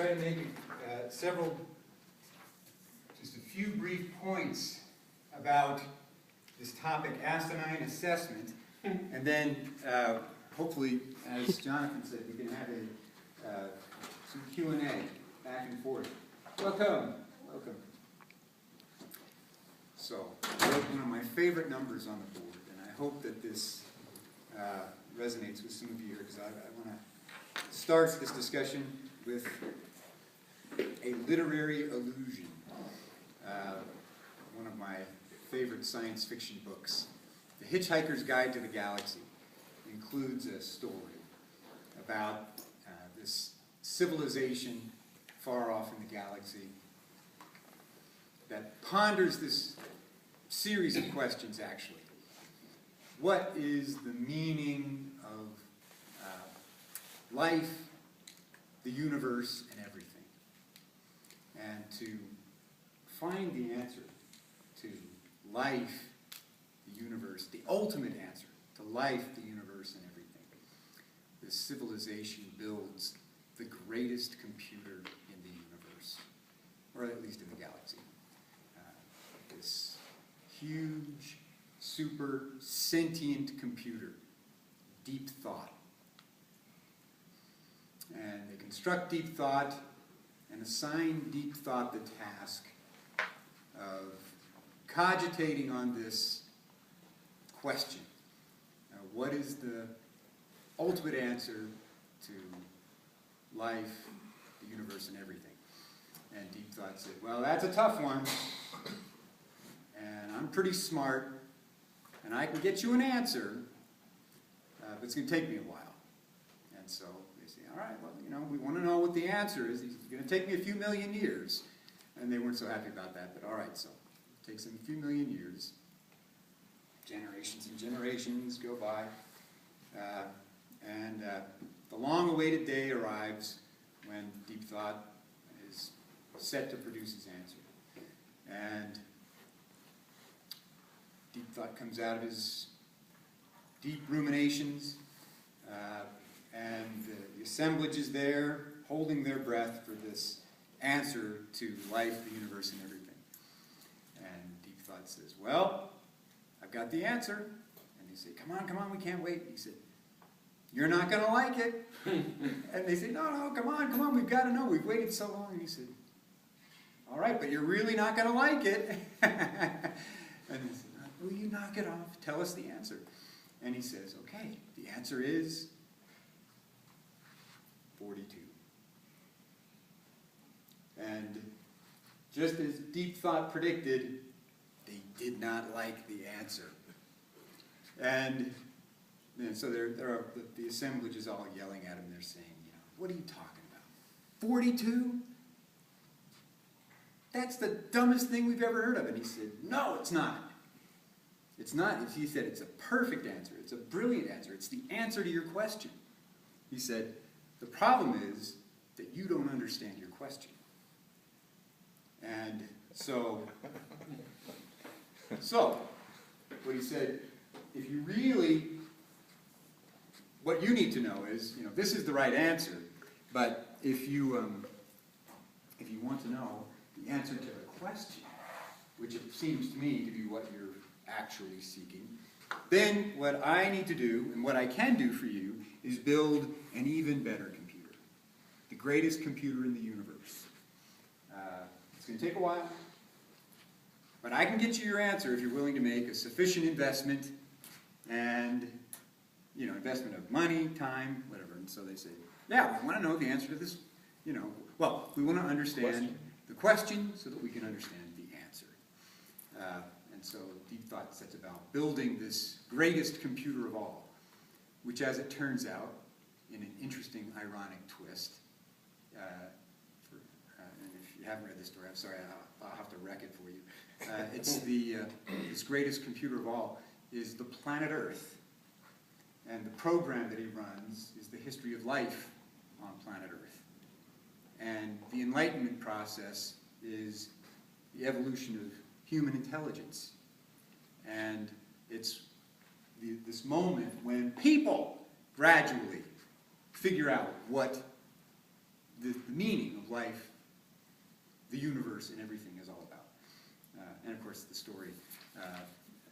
try to make just a few brief points about this topic, asinine assessment, and then hopefully, as Jonathan said, we can have some Q&A back and forth. Welcome. Welcome. So, I wrote one of my favorite numbers on the board, and I hope that this resonates with some of you here, because I want to start this discussion with a literary allusion. One of my favorite science fiction books, The Hitchhiker's Guide to the Galaxy, includes a story about this civilization far off in the galaxy that ponders this series of questions, actually. What is the meaning of life, the universe, and everything? And to find the answer to life, the universe, the ultimate answer to life, the universe, and everything, this civilization builds the greatest computer in the universe, or at least in the galaxy. This huge, super sentient computer, deep thought. And they construct deep thought and assign deep thought the task of cogitating on this question. What is the ultimate answer to life, the universe, and everything? And deep thought said, well, that's a tough one, and I'm pretty smart, and I can get you an answer, but it's going to take me a while. And so they say, all right, well, we want to know what the answer is. It's going to take me a few million years. And they weren't so happy about that, but all right, so it takes them a few million years. Generations and generations go by. And the long-awaited day arrives when deep thought is set to produce his answer. And deep thought comes out of his deep ruminations, and the assemblage is there, holding their breath for this answer to life, the universe, and everything. And deep thought says, well, I've got the answer. And they say, come on, we can't wait. He said, you're not going to like it. And they say, no, come on, we've got to know. We've waited so long. And he said, all right, but you're really not going to like it. And he said, will you knock it off? Tell us the answer. And he says, okay, the answer is 42. And just as deep thought predicted, they did not like the answer. And so the assemblage is all yelling at him. They're saying, what are you talking about? 42? That's the dumbest thing we've ever heard of. And he said, no, it's not. It's not. He said, it's a perfect answer. It's a brilliant answer. It's the answer to your question. He said, the problem is that you don't understand your question. And so what he said, if you really, what you need to know is, this is the right answer, but if you want to know the answer to the question, which it seems to me to be what you're actually seeking, then what I need to do, and what I can do for you, is build an even better computer, the greatest computer in the universe. It's going to take a while, but I can get you your answer if you're willing to make a sufficient investment, and investment of money, time, whatever. And so they say, yeah, we want to know the answer to this. Well, we want to understand the question so that we can understand the answer. And so deep thought sets about building this greatest computer of all, which, as it turns out, in an interesting, ironic twist, and if you haven't read this story, I'm sorry, I'll have to wreck it for you. It's this greatest computer of all is the planet Earth. And the program that he runs is the history of life on planet Earth. And the Enlightenment process is the evolution of human intelligence. And it's this moment when people gradually figure out what the meaning of life, the universe, and everything is all about. And of course, the story,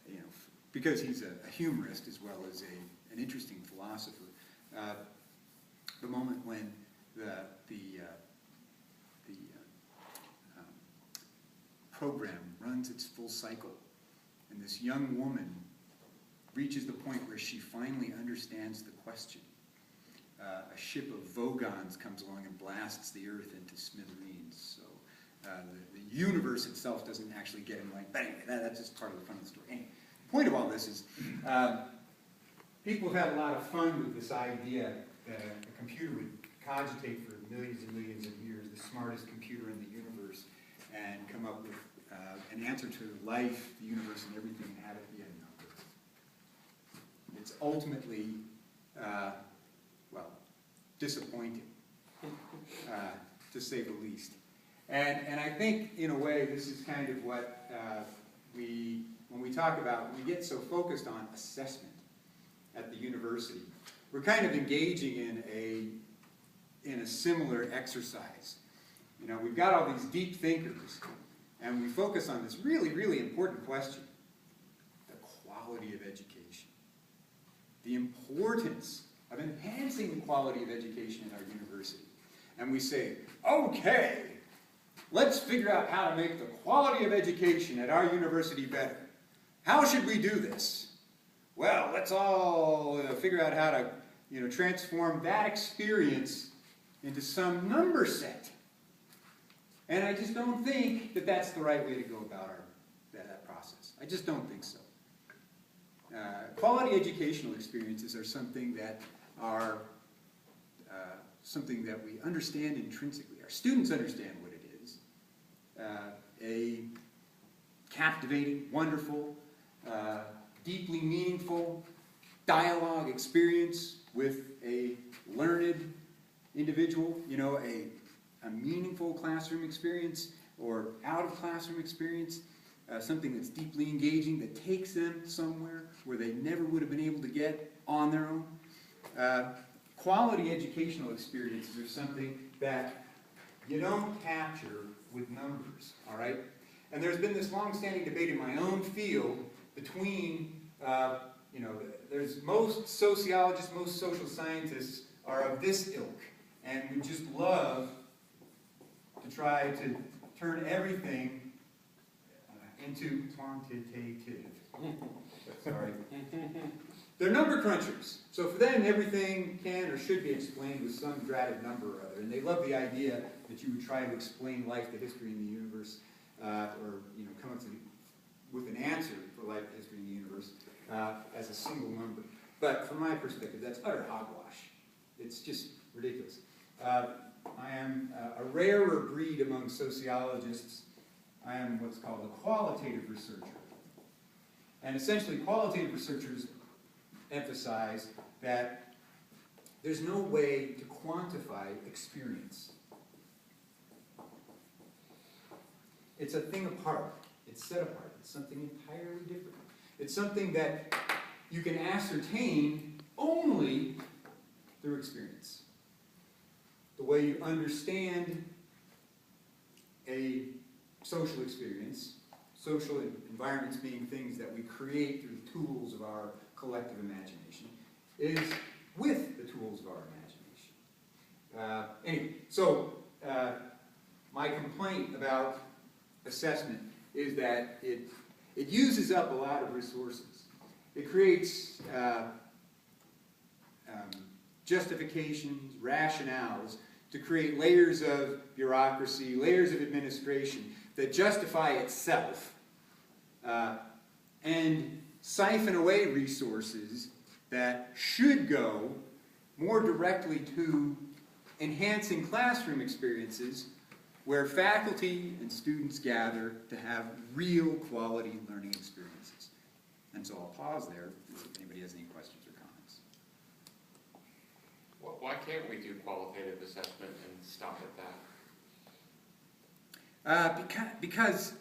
you know, because he's a humorist as well as an interesting philosopher. The moment when the program runs its full cycle, and this young woman reaches the point where she finally understands the question. A ship of Vogons comes along and blasts the earth into smithereens. So the universe itself doesn't actually get in line. But anyway, that's just part of the fun of the story. Anyway, the point of all this is people have had a lot of fun with this idea that a computer would cogitate for millions and millions of years, the smartest computer in the universe, and come up with an answer to life, the universe, and everything, and have it be a number. It's ultimately, well, disappointing, to say the least. And I think, in a way, this is kind of what when we talk about, when we get so focused on assessment at the university, we're kind of engaging in a similar exercise. You know, we've got all these deep thinkers, and we focus on this really, really important question: the quality of education, the importance of enhancing the quality of education at our university. And we say, okay, let's figure out how to make the quality of education at our university better. How should we do this? Well, let's all figure out how to, you know, transform that experience into some number set. And I just don't think that that's the right way to go about that process. I just don't think so. Quality educational experiences are something that we understand intrinsically. Our students understand what it is. A captivating, wonderful, deeply meaningful dialogue experience with a learned individual, you know, a meaningful classroom experience or out-of-classroom experience, something that's deeply engaging, that takes them somewhere where they never would have been able to get on their own. Quality educational experiences are something that you don't capture with numbers, all right? And there's been this long-standing debate in my own field between, you know, there's most sociologists, most social scientists are of this ilk, and we just love to try to turn everything into quantitative. Sorry. They're number crunchers. So for them, everything can or should be explained with some dratted number or other. And they love the idea that you would try to explain life, the history, and the universe, or, you know, come up with an answer for life, the history, and the universe as a single number. But from my perspective, that's utter hogwash. It's just ridiculous. I am a rarer breed among sociologists. I am what's called a qualitative researcher. And essentially, qualitative researchers emphasize that there's no way to quantify experience. It's a thing apart. It's set apart. It's something entirely different. It's something that you can ascertain only through experience. The way you understand a social experience, social environments being things that we create through the tools of our collective imagination, is with the tools of our imagination. Anyway, so my complaint about assessment is that it uses up a lot of resources. It creates justifications, rationales, to create layers of bureaucracy, layers of administration that justify itself and siphon away resources that should go more directly to enhancing classroom experiences where faculty and students gather to have real quality learning experiences. And so I'll pause there if anybody has any questions or comments. Well, why can't we do qualitative assessment and stop at that? Because